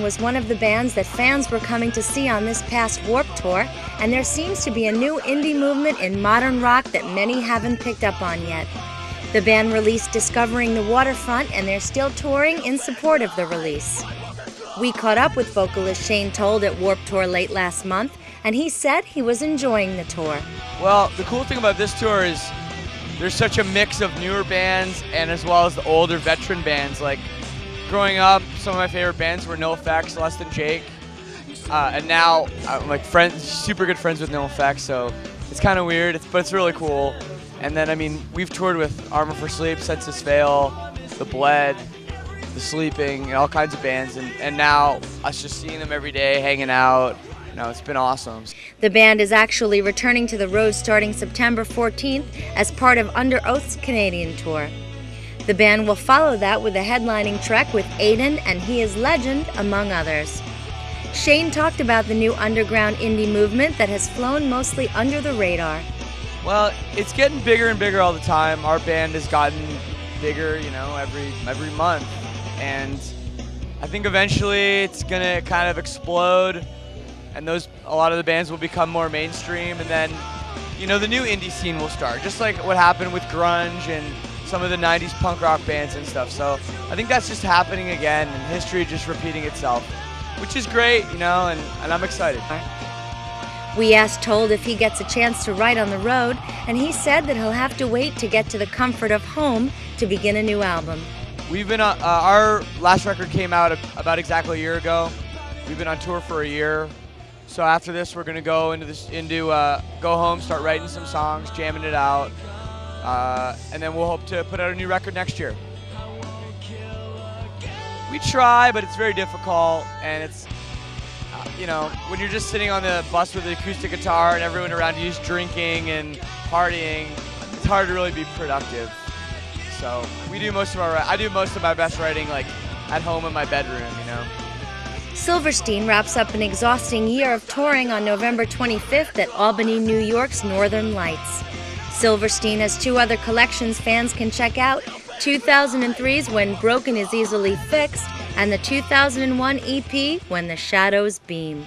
was one of the bands that fans were coming to see on this past Warped Tour, and there seems to be a new indie movement in modern rock that many haven't picked up on yet. The band released Discovering the Waterfront, and they're still touring in support of the release. We caught up with vocalist Shane Told at Warped Tour late last month, and he said he was enjoying the tour. Well, the cool thing about this tour is there's such a mix of newer bands and as well as the older veteran bands. Like growing up, some of my favorite bands were NoFX, Less Than Jake, and now I'm like super good friends with NoFX, so it's kind of weird, but it's really cool. And then, I mean, we've toured with Armor for Sleep, Senses Fail, The Bled, The Sleeping, and all kinds of bands, and now us just seeing them every day, hanging out, it's been awesome. The band is actually returning to the road starting September 14th as part of Under Oath's Canadian tour. The band will follow that with a headlining trek with Aiden and He Is Legend, among others. Shane talked about the new underground indie movement that has flown mostly under the radar. Well, it's getting bigger and bigger all the time. Our band has gotten bigger, every month. And I think eventually it's gonna kind of explode, and a lot of the bands will become more mainstream, and then, the new indie scene will start, just like what happened with grunge and some of the 90s punk rock bands and stuff. So I think that's just happening again, and history just repeating itself, which is great, and I'm excited. We asked Told if he gets a chance to write on the road, and he said that he'll have to wait to get to the comfort of home to begin a new album. We've been our last record came out about exactly a year ago. We've been on tour for a year, so after this we're gonna go go home, start writing some songs, jamming it out, and then we'll hope to put out a new record next year. We try, but it's very difficult, and it's when you're just sitting on the bus with an acoustic guitar and everyone around you is drinking and partying, it's hard to really be productive. So I do most of my best writing like at home in my bedroom, Silverstein wraps up an exhausting year of touring on November 25th at Albany, New York's Northern Lights. Silverstein has two other collections fans can check out: 2003's When Broken Is Easily Fixed and the 2001 EP When the Shadows Beam.